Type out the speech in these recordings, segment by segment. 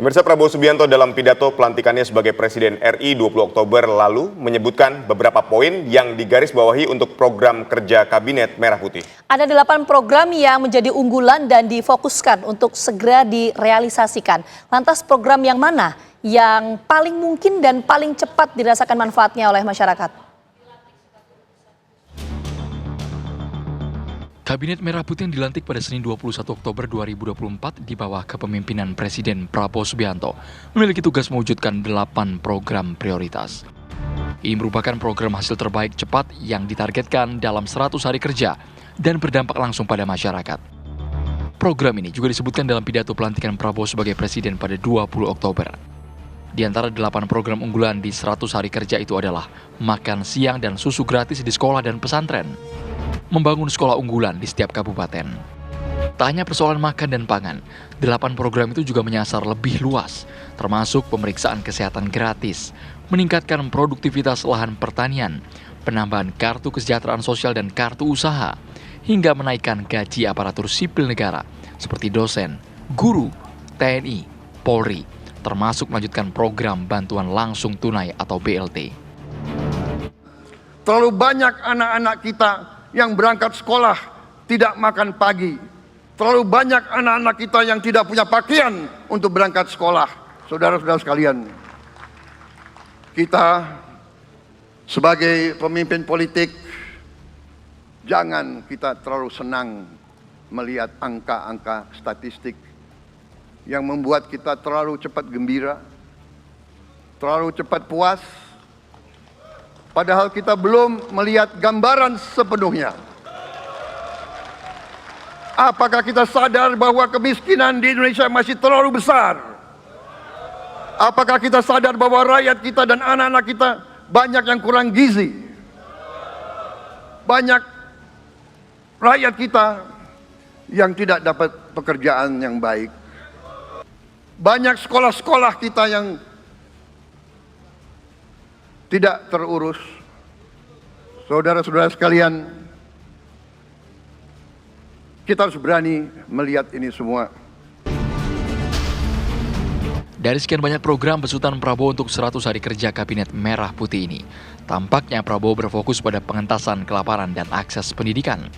Pemirsa, Prabowo Subianto dalam pidato pelantikannya sebagai Presiden RI 20 Oktober lalu menyebutkan beberapa poin yang digarisbawahi untuk program kerja Kabinet Merah Putih. Ada 8 program yang menjadi unggulan dan difokuskan untuk segera direalisasikan. Lantas program yang mana yang paling mungkin dan paling cepat dirasakan manfaatnya oleh masyarakat? Kabinet Merah Putih yang dilantik pada Senin 21 Oktober 2024 di bawah kepemimpinan Presiden Prabowo Subianto memiliki tugas mewujudkan 8 program prioritas. Ini merupakan program hasil terbaik cepat yang ditargetkan dalam 100 hari kerja dan berdampak langsung pada masyarakat. Program ini juga disebutkan dalam pidato pelantikan Prabowo sebagai Presiden pada 20 Oktober. Di antara 8 program unggulan di 100 hari kerja itu adalah makan siang dan susu gratis di sekolah dan pesantren, membangun sekolah unggulan di setiap kabupaten. Tak hanya persoalan makan dan pangan, 8 program itu juga menyasar lebih luas, termasuk pemeriksaan kesehatan gratis, meningkatkan produktivitas lahan pertanian, penambahan kartu kesejahteraan sosial dan kartu usaha, hingga menaikkan gaji aparatur sipil negara seperti dosen, guru, TNI, Polri, termasuk melanjutkan program bantuan langsung tunai atau BLT. Terlalu banyak anak-anak kita yang berangkat sekolah tidak makan pagi. Terlalu banyak anak-anak kita yang tidak punya pakaian untuk berangkat sekolah. Saudara-saudara sekalian, kita sebagai pemimpin politik, jangan kita terlalu senang melihat angka-angka statistik yang membuat kita terlalu cepat gembira, terlalu cepat puas, padahal kita belum melihat gambaran sepenuhnya. Apakah kita sadar bahwa kemiskinan di Indonesia masih terlalu besar? Apakah kita sadar bahwa rakyat kita dan anak-anak kita banyak yang kurang gizi? Banyak rakyat kita yang tidak dapat pekerjaan yang baik. Banyak sekolah-sekolah kita yang tidak terurus. Saudara-saudara sekalian, kita harus berani melihat ini semua. Dari sekian banyak program besutan Prabowo untuk 100 hari kerja Kabinet Merah Putih ini, tampaknya Prabowo berfokus pada pengentasan kelaparan dan akses pendidikan.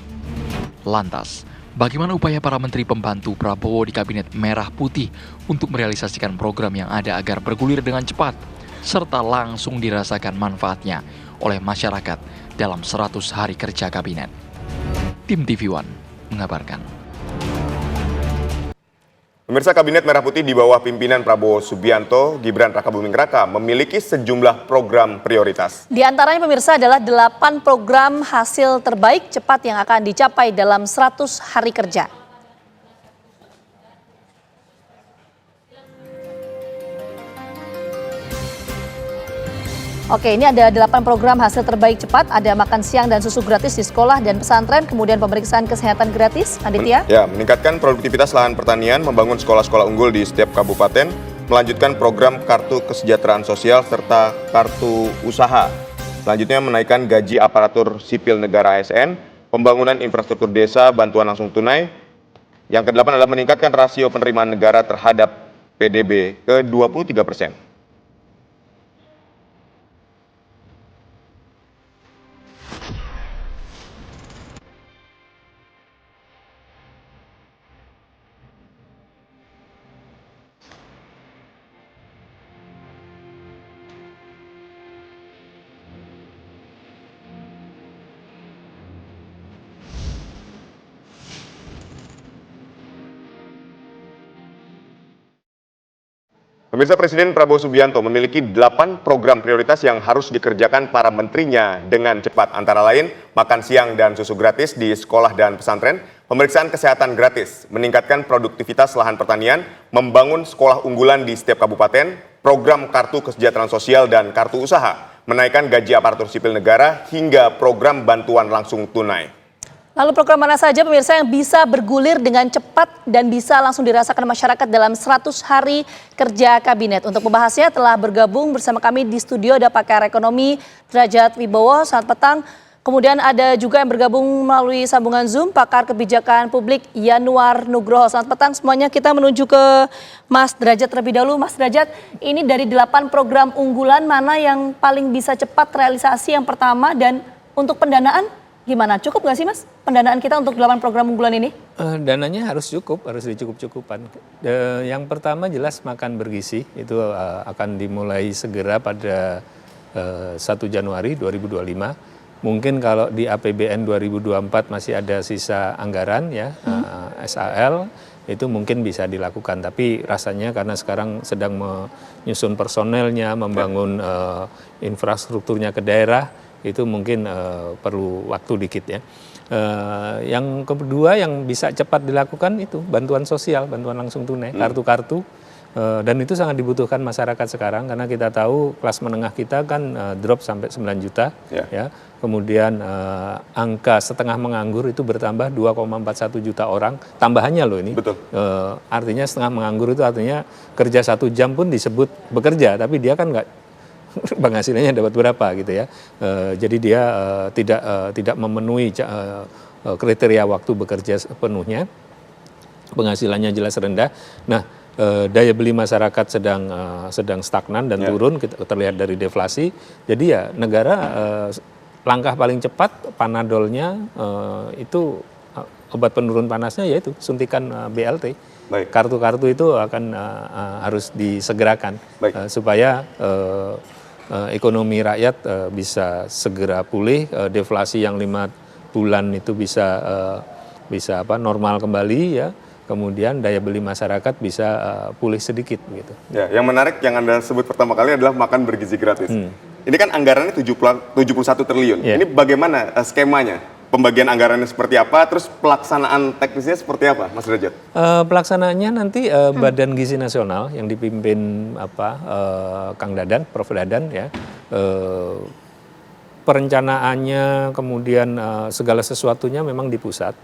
Lantas, bagaimana upaya para menteri pembantu Prabowo di Kabinet Merah Putih untuk merealisasikan program yang ada agar bergulir dengan cepat, serta langsung dirasakan manfaatnya oleh masyarakat dalam 100 hari kerja kabinet? Tim TV One mengabarkan. Pemirsa, Kabinet Merah Putih di bawah pimpinan Prabowo Subianto, Gibran Rakabuming Raka memiliki sejumlah program prioritas. Di antaranya pemirsa adalah 8 program hasil terbaik cepat yang akan dicapai dalam 100 hari kerja. Oke, ini ada 8 program hasil terbaik cepat, ada makan siang dan susu gratis di sekolah dan pesantren, kemudian pemeriksaan kesehatan gratis, Aditya. Ya, meningkatkan produktivitas lahan pertanian, membangun sekolah-sekolah unggul di setiap kabupaten, melanjutkan program kartu kesejahteraan sosial serta kartu usaha. Selanjutnya menaikkan gaji aparatur sipil negara ASN, pembangunan infrastruktur desa, bantuan langsung tunai. Yang ke-8 adalah meningkatkan rasio penerimaan negara terhadap PDB ke 23%. Pemirsa, Presiden Prabowo Subianto memiliki 8 program prioritas yang harus dikerjakan para menterinya dengan cepat. Antara lain, makan siang dan susu gratis di sekolah dan pesantren, pemeriksaan kesehatan gratis, meningkatkan produktivitas lahan pertanian, membangun sekolah unggulan di setiap kabupaten, program kartu kesejahteraan sosial dan kartu usaha, menaikkan gaji aparatur sipil negara, hingga program bantuan langsung tunai. Lalu program mana saja pemirsa yang bisa bergulir dengan cepat dan bisa langsung dirasakan masyarakat dalam 100 hari kerja kabinet? Untuk membahasnya telah bergabung bersama kami di studio ada pakar ekonomi Derajat Wibowo. Selamat petang Kemudian ada juga yang bergabung melalui sambungan Zoom, pakar kebijakan publik Yanuar Nugroho. Selamat petang semuanya, kita menuju ke Mas Derajat terlebih dahulu. Mas Derajat, ini dari 8 program unggulan mana yang paling bisa cepat realisasi yang pertama, dan untuk pendanaan gimana? Cukup nggak sih Mas pendanaan kita untuk 8 program unggulan ini? Dananya harus cukup, harus dicukup-cukupan. Yang pertama jelas makan bergizi, itu akan dimulai segera pada 1 Januari 2025. Mungkin kalau di APBN 2024 masih ada sisa anggaran ya, SAL, itu mungkin bisa dilakukan. Tapi rasanya karena sekarang sedang menyusun personelnya, membangun infrastrukturnya ke daerah, itu mungkin perlu waktu dikit ya. Yang kedua yang bisa cepat dilakukan itu bantuan sosial, bantuan langsung tunai, kartu-kartu. Dan itu sangat dibutuhkan masyarakat sekarang karena kita tahu kelas menengah kita kan drop sampai 9 juta ya. Kemudian angka setengah menganggur itu bertambah 2,41 juta orang, tambahannya loh ini. Betul. Artinya setengah menganggur itu artinya kerja 1 jam pun disebut bekerja, tapi dia kan nggak penghasilannya dapat berapa gitu ya. Jadi dia tidak memenuhi kriteria waktu bekerja sepenuhnya, penghasilannya jelas rendah. Nah, daya beli masyarakat sedang stagnan dan turun, terlihat dari deflasi. Jadi ya negara langkah paling cepat panadolnya itu obat penurun panasnya, yaitu suntikan BLT. Baik. Kartu-kartu itu akan harus disegerakan supaya ekonomi rakyat bisa segera pulih, deflasi yang 5 bulan itu bisa normal kembali ya. Kemudian daya beli masyarakat bisa pulih sedikit gitu. Ya, yang menarik yang Anda sebut pertama kali adalah makan bergizi gratis. Ini kan anggarannya 71 triliun. Yeah. Ini bagaimana skemanya? Pembagian anggarannya seperti apa? Terus pelaksanaan teknisnya seperti apa, Mas Derajat? Pelaksanaannya nanti Badan Gizi Nasional yang dipimpin Kang Dadan, Prof Dadan ya. Perencanaannya kemudian segala sesuatunya memang di pusat,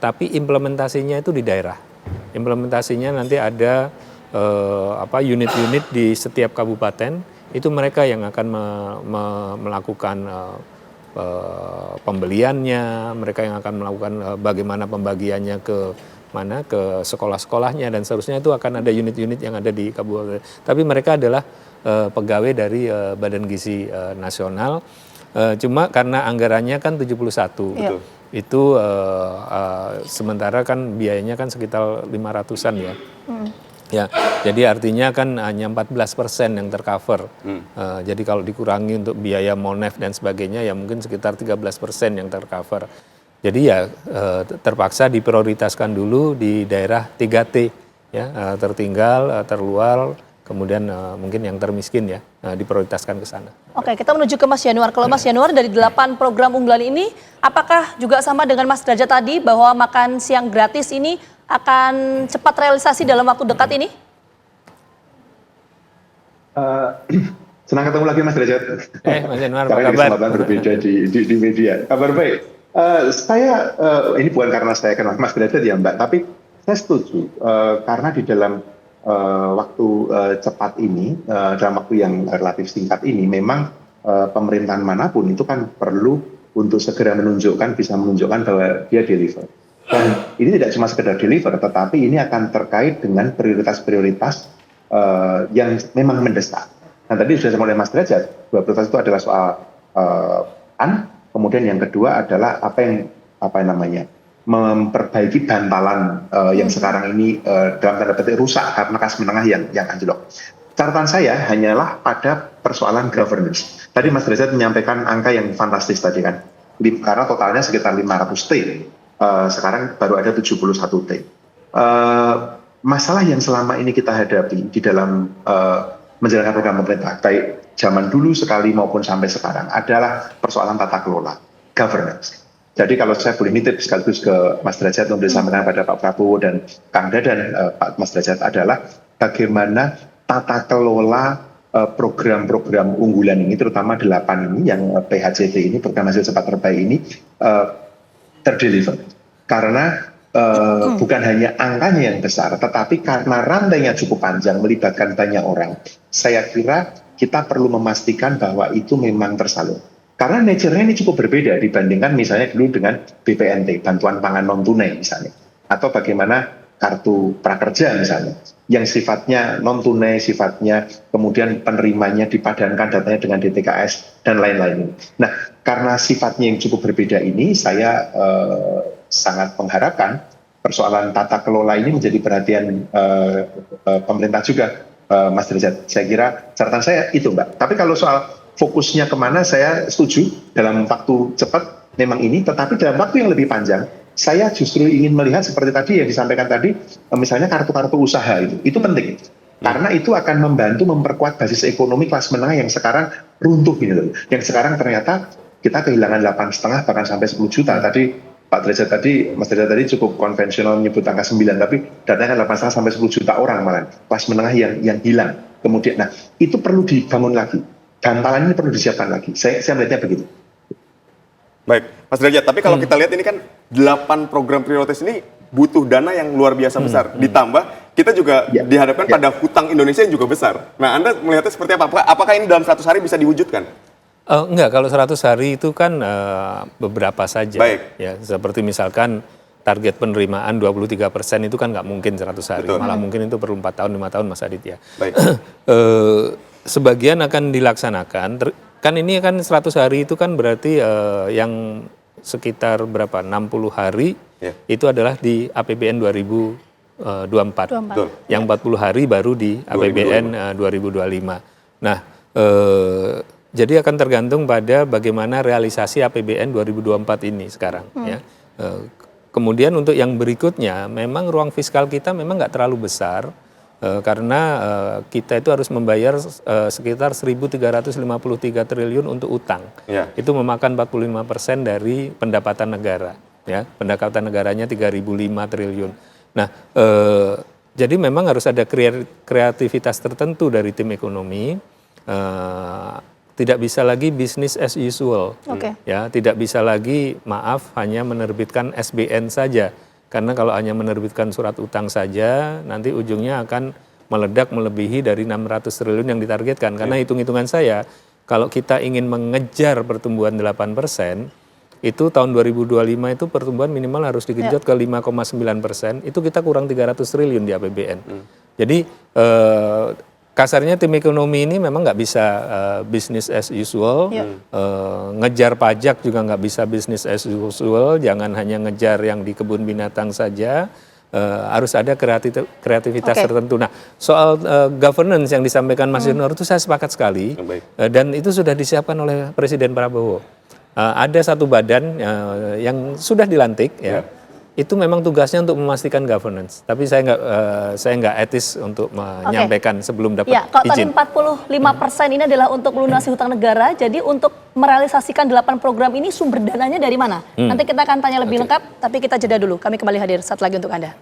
tapi implementasinya itu di daerah. Implementasinya nanti ada unit-unit di setiap kabupaten, itu mereka yang akan melakukan pembeliannya, mereka yang akan melakukan bagaimana pembagiannya ke sekolah-sekolahnya dan seterusnya. Itu akan ada unit-unit yang ada di kabupaten. Tapi mereka adalah pegawai dari Badan Gizi Nasional. Cuma karena anggarannya kan 71. Betul. Itu sementara kan biayanya kan sekitar 500-an ya. Ya, jadi artinya kan hanya 14% yang tercover. Jadi kalau dikurangi untuk biaya Monef dan sebagainya ya mungkin sekitar 13% yang tercover. Jadi ya terpaksa diprioritaskan dulu di daerah 3T ya, tertinggal, terluar, kemudian mungkin yang termiskin ya, diprioritaskan ke sana. Oke, kita menuju ke Mas Yanuar. Kalau Mas Yanuar dari 8 program unggulan ini, apakah juga sama dengan Mas Derajat tadi bahwa makan siang gratis ini akan cepat realisasi dalam waktu dekat ini? Senang ketemu lagi Mas Derajat. Mas Yanuar, apa Karena kabar? kesempatan berbeda di media. Kabar baik. Saya ini bukan karena saya kenal Mas Derajat ya Mbak, tapi saya setuju karena di dalam waktu cepat ini, dalam waktu yang relatif singkat ini, memang pemerintahan manapun itu kan perlu untuk segera bisa menunjukkan bahwa dia deliver. Dan ini tidak cuma sekedar deliver, tetapi ini akan terkait dengan prioritas-prioritas yang memang mendesak. Nah tadi sudah sama oleh Mas Derajat, bahwa prioritas itu adalah soal kemudian yang kedua adalah memperbaiki bantalan yang sekarang ini dalam tanda petik rusak karena kas menengah yang anjlok. Catatan saya hanyalah pada persoalan governance. Tadi Mas Derajat menyampaikan angka yang fantastis tadi kan, karena totalnya sekitar 500 T. Sekarang baru ada 71 T. Masalah yang selama ini kita hadapi di dalam menjalankan program pemerintah, baik zaman dulu sekali maupun sampai sekarang, adalah persoalan tata kelola, governance. Jadi kalau saya boleh nitip sekaligus ke Mas Derajat untuk disampaikan pada Pak Prabowo dan Kang Dadan, Pak Mas Derajat, adalah bagaimana tata kelola program-program unggulan ini, terutama 8 ini yang PHCT ini, program hasil cepat terbaik ini, terdeliver. Karena bukan hanya angkanya yang besar, tetapi karena rantainya cukup panjang, melibatkan banyak orang, saya kira kita perlu memastikan bahwa itu memang tersalur. Karena nature-nya ini cukup berbeda dibandingkan misalnya dulu dengan BPNT, bantuan pangan non tunai misalnya, atau bagaimana kartu prakerja misalnya, yang sifatnya non tunai, sifatnya kemudian penerimanya dipadankan datanya dengan DTKS dan lain-lain. Nah, karena sifatnya yang cukup berbeda ini, saya sangat mengharapkan persoalan tata kelola ini menjadi perhatian pemerintah juga, Mas Derajat. Saya kira catatan saya itu, Mbak. Tapi kalau soal fokusnya kemana, saya setuju dalam waktu cepat memang ini, tetapi dalam waktu yang lebih panjang, saya justru ingin melihat seperti tadi yang disampaikan tadi, misalnya kartu-kartu usaha itu penting. Karena itu akan membantu memperkuat basis ekonomi kelas menengah yang sekarang runtuh gitu. Yang sekarang ternyata kita kehilangan 8,5 bahkan sampai 10 juta. Tadi Pak Derajat tadi, Mas Derajat tadi cukup konvensional menyebut angka 9, tapi datanya kan 8,5 sampai 10 juta orang malah kelas menengah yang hilang. Kemudian, nah itu perlu dibangun lagi. Bantalan ini perlu disiapkan lagi. Saya melihatnya begitu. Baik, Mas Derajat, tapi kalau kita lihat ini kan 8 program prioritas ini butuh dana yang luar biasa besar. Ditambah kita juga dihadapkan pada hutang Indonesia yang juga besar. Nah, Anda melihatnya seperti apa? Apakah ini dalam 100 hari bisa diwujudkan? Enggak, kalau 100 hari itu kan beberapa saja. Baik. Ya, seperti misalkan target penerimaan 23% itu kan nggak mungkin 100 hari. Betul. Malah mungkin itu perlu 4 tahun, 5 tahun Mas Adit ya. Baik. Sebagian akan dilaksanakan, kan ini kan 100 hari itu kan berarti yang sekitar berapa, 60 hari itu adalah di APBN 2024. Betul. Yang 40 hari baru di APBN 2025. Nah, jadi akan tergantung pada bagaimana realisasi APBN 2024 ini sekarang. Ya. Kemudian untuk yang berikutnya, memang ruang fiskal kita memang nggak terlalu besar, karena kita itu harus membayar sekitar 1.353 triliun untuk utang. Itu memakan 45% dari pendapatan negara. Ya, pendapatan negaranya 3.005 triliun. Nah, jadi memang harus ada kreativitas tertentu dari tim ekonomi. Tidak bisa lagi business as usual. Ya, tidak bisa lagi, maaf, hanya menerbitkan SBN saja. Karena kalau hanya menerbitkan surat utang saja, nanti ujungnya akan meledak melebihi dari 600 triliun yang ditargetkan. Karena hitung-hitungan saya, kalau kita ingin mengejar pertumbuhan 8%, itu tahun 2025 itu pertumbuhan minimal harus digenjot ke 5,9%, itu kita kurang 300 triliun di APBN. Jadi kasarnya tim ekonomi ini memang nggak bisa business as usual, ngejar pajak juga nggak bisa business as usual, jangan hanya ngejar yang di kebun binatang saja, harus ada kreativitas tertentu. Nah, soal governance yang disampaikan Mas Yunor itu saya sepakat sekali, dan itu sudah disiapkan oleh Presiden Prabowo. Ada satu badan yang sudah dilantik, ya. Itu memang tugasnya untuk memastikan governance. Tapi saya nggak etis untuk menyampaikan sebelum dapat kalau izin. tadi 45% ini adalah untuk melunasi hutang negara. Jadi untuk merealisasikan 8 program ini sumber dananya dari mana? Nanti kita akan tanya lebih lengkap, tapi kita jeda dulu. Kami kembali hadir saat lagi untuk Anda.